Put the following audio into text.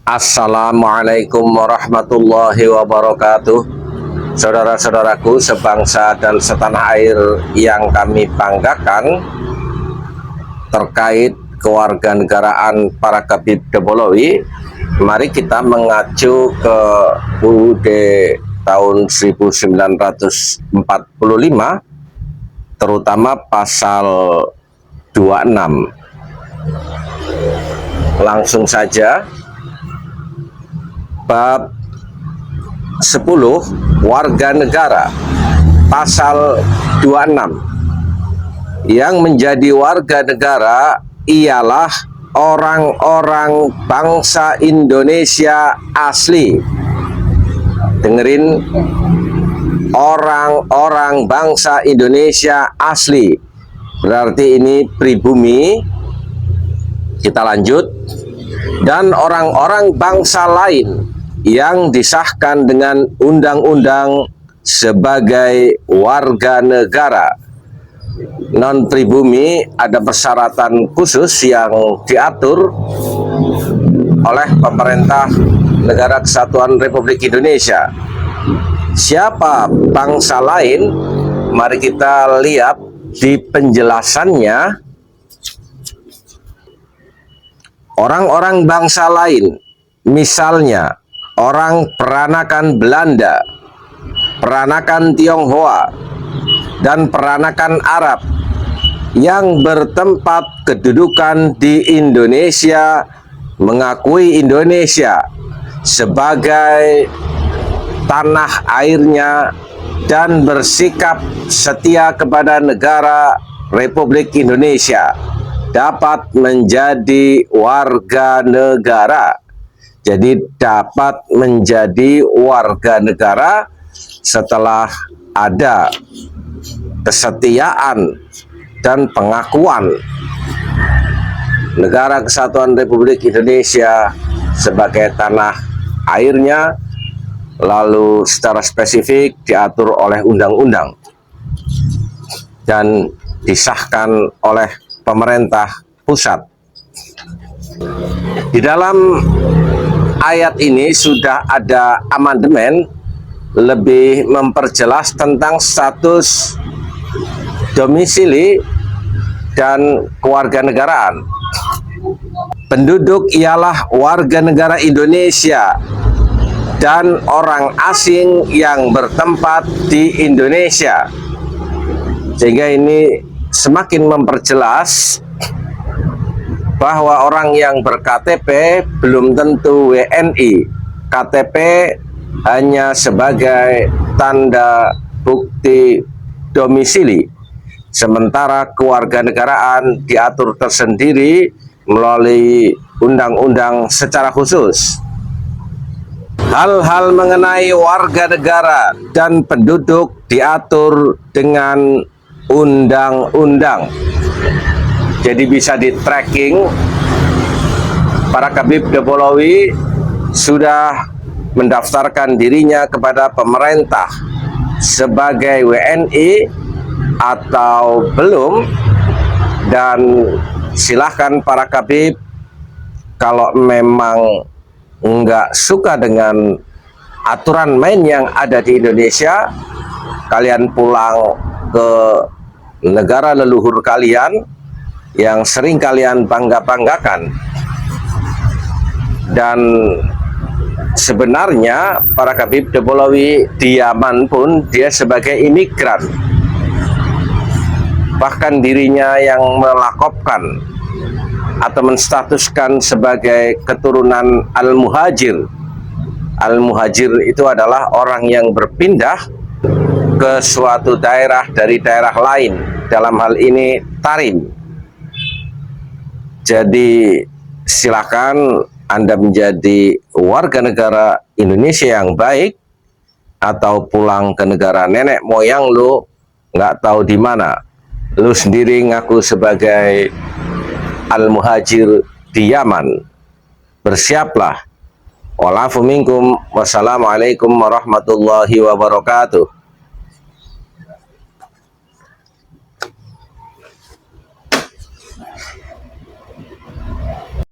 Assalamualaikum warahmatullahi wabarakatuh. Saudara-saudaraku sebangsa dan setanah air yang kami banggakan, terkait kewarganegaraan para Khabib Debolowi, mari kita mengacu ke UUD tahun 1945, terutama pasal 26. Langsung saja, bab 10 warga negara, pasal 26. Yang menjadi warga negara ialah orang-orang bangsa Indonesia asli. Dengerin, orang-orang bangsa Indonesia asli. Berarti ini pribumi. Kita lanjut. Dan orang-orang bangsa lain yang disahkan dengan undang-undang sebagai warga negara. Non pribumi ada persyaratan khusus yang diatur oleh pemerintah Negara Kesatuan Republik Indonesia. Siapa bangsa lain? Mari kita lihat di penjelasannya. Orang-orang bangsa lain, misalnya orang peranakan Belanda, peranakan Tionghoa, dan peranakan Arab yang bertempat kedudukan di Indonesia, mengakui Indonesia sebagai tanah airnya dan bersikap setia kepada negara Republik Indonesia, dapat menjadi warga negara. Jadi dapat menjadi warga negara setelah ada kesetiaan dan pengakuan Negara Kesatuan Republik Indonesia sebagai tanah airnya, lalu secara spesifik diatur oleh undang-undang dan disahkan oleh pemerintah pusat. Di dalam ayat ini sudah ada amandemen lebih memperjelas tentang status domisili dan kewarganegaraan. Penduduk ialah warga negara Indonesia dan orang asing yang bertempat di Indonesia. Sehingga ini semakin memperjelas bahwa orang yang ber-KTP belum tentu WNI. KTP hanya sebagai tanda bukti domisili, sementara kewarganegaraan diatur tersendiri melalui undang-undang secara khusus. Hal-hal mengenai warga negara dan penduduk diatur dengan undang-undang. Jadi bisa di tracking. Para Khabib Debolowi sudah mendaftarkan dirinya kepada pemerintah sebagai WNI atau belum, dan silahkan para Khabib kalau memang nggak suka dengan aturan main yang ada di Indonesia, kalian pulang ke negara leluhur kalian yang sering kalian bangga-banggakan. Dan sebenarnya para Khabib Debolowi di Yaman pun dia sebagai imigran, bahkan dirinya yang melakopkan atau menstatuskan sebagai keturunan Al-Muhajir. Al-Muhajir itu adalah orang yang berpindah ke suatu daerah dari daerah lain, dalam hal ini Tarim. Jadi silakan Anda menjadi warga negara Indonesia yang baik, atau pulang ke negara nenek moyang lu nggak tahu di mana, lu sendiri ngaku sebagai Al-Muhajir di Yaman. Bersiaplah. Wa'alafu minkum. Wassalamualaikum warahmatullahi wabarakatuh.